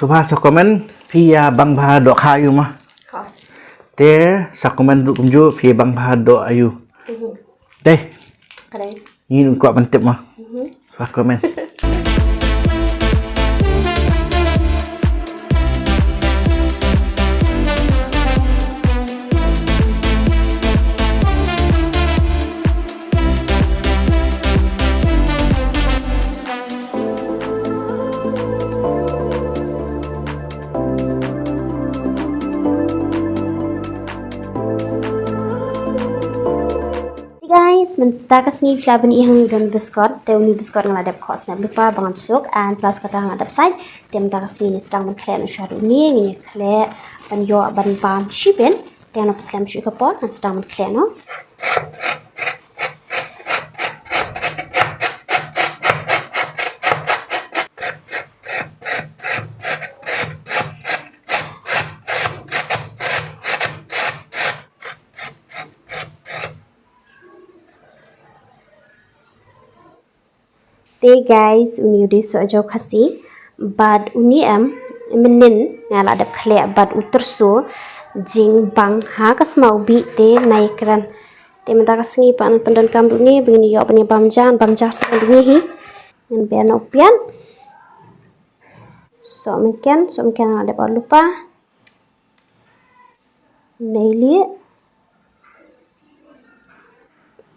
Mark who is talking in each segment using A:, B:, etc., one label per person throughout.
A: Subha sa komen via bang bha do kha ayu mah. Te sa komen du kumju via bang bha do ayu. Deh.
B: Kadai.
A: Ni kuat mantep mah. Sa komen.
B: Guys, menta kasni flaban ihang don biskot, te uni biskot ngadap khos na lupa bangan suk and plus kata ngadap side, te menta kasni ni sedang mengkhleh na syadu ni khleh ban yo ban pam shibun, te ana paslam syu kapot dan sedang mengkhleh no. Te guys, uni udah so jauh khasi, bad uni menin ngala adap khleh bad uterso jing bang ha kasmau bi te naikran te menta kasni pan pandan kam ni begini yo punya bamjan so ni hi ngan bian opian so mungkin ada lupa naili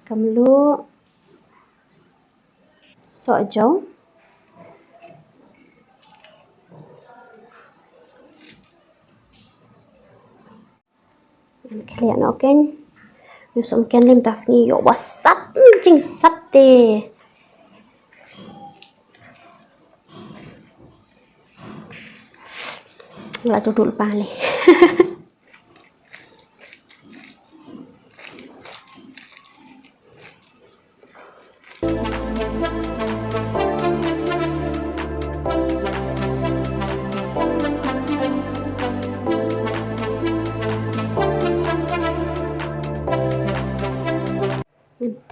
B: kamlu so jauh kalian oke nyusum ken lim tas ni yo wasat jing sate nggak judul pale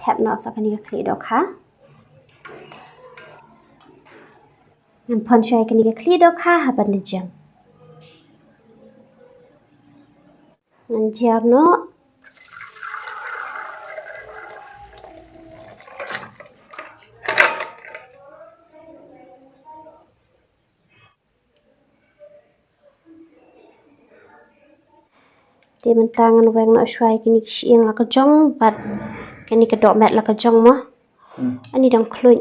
B: thẹp nó sa kani Khlieh Dohkha ngan pon shai kani Khlieh Dohkha haban ni jam ngan jar no te mentangan weng no shai kani siang la ka jong bat kani ka dok met la ka jong mo ani dang khluin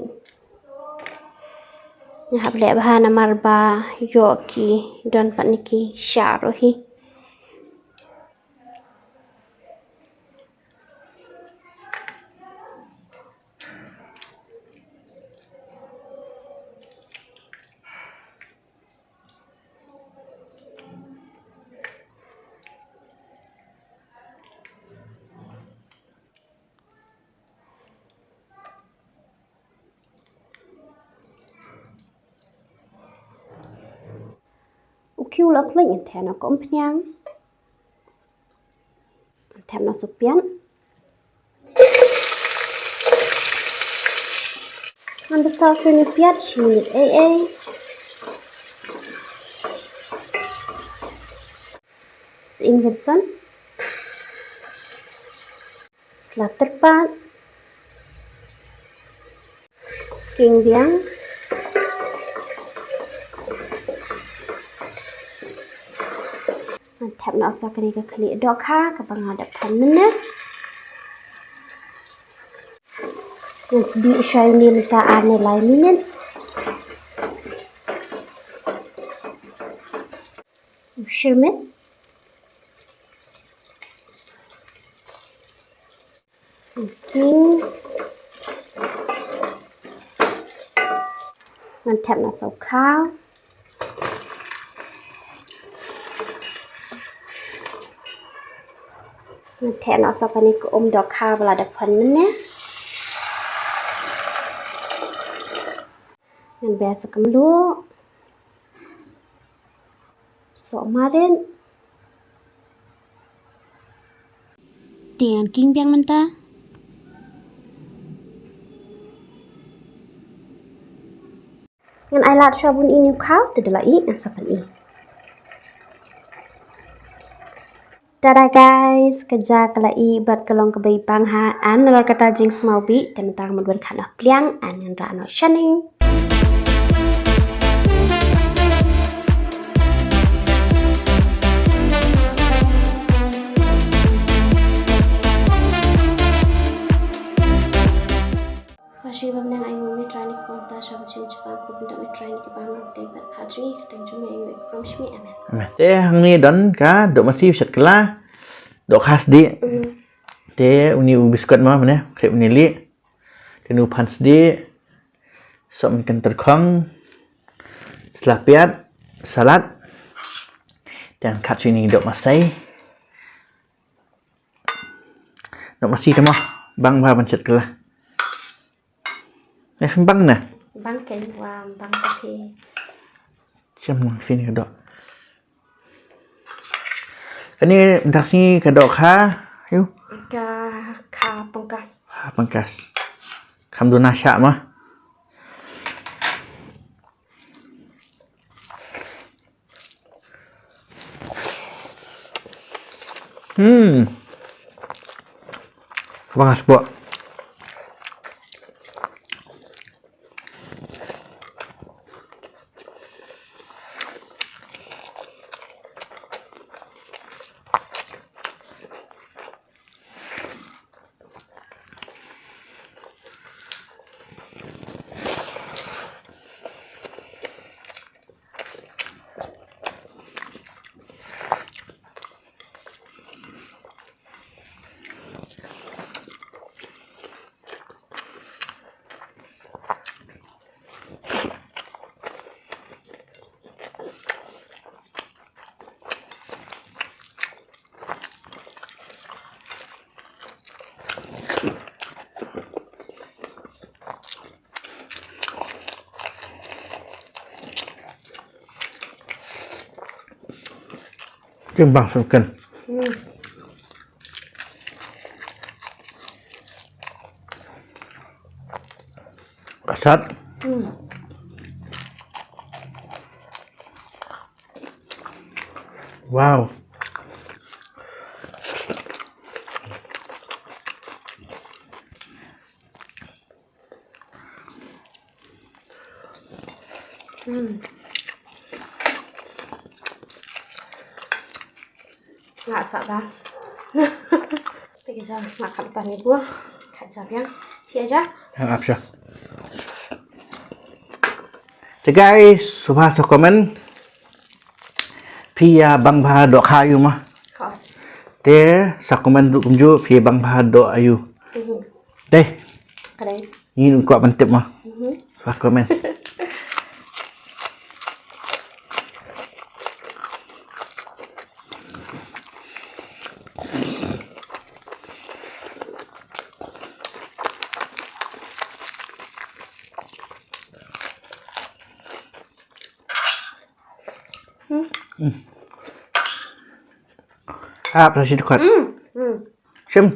B: nya hab le bahana marba yo ki don pat niki sharo hi kêu là khluin in thèn nó cũng nhang thèm nó sụp biến ăn besar sini piat sini Invention selat terpat king biang thẹp nó sa kani ka Khlieh Dohkha ka bangadap pan mena ngan sedi syai ni menta ane lai minen shirmet king ngan thẹp nó sầu khao thẹn nó sau cái của ông Dohkha và là đặc phần mình nhé ngân bé sẽ cầm lúa sổ marin tiền kinh biang mình ta ngân ai Alat shibun ini kau terdelai yang seperti. Tada guys, kerja kelai bat kelong kebai bangha an nalor kata jing semaubi tentang menduan kana pliang an yang rano shaning. Masih bernang ayu try ni konta shab jing jepang ko benda try ni ke bang te bat hadri teng jumi ayu from shmi amen.
A: Te hang ni don ka dok masih set kala dok khas di. Te uni biskot ma mana krep ni li. Te nu pans di. Som kan terkong selapiat salad dan kat ni dok masai. Dok masih temo bang ba ban set kala. Bang nè.
B: Bang ken wa bang tapi.
A: Chăm nang sini kedok. Ini dak sini kedok kha, yuk.
B: Kha pangkas.
A: Kha pangkas. Kham du nasya mah. Pangkas buat. Bang sungkan. Kasat. Wow.
B: Nggak sabar. Pergi aja makan depan ibu. Kajar yang. Pergi aja.
A: Maaf ya. So guys, subha sa comment. Pia bang ba dok khayu mah. Te sa comment du kumju pia bang ba dok ayu. Teh.
B: Kadai.
A: Ini kuat mantep mah. Sa comment. Apa sih dekat? Sim.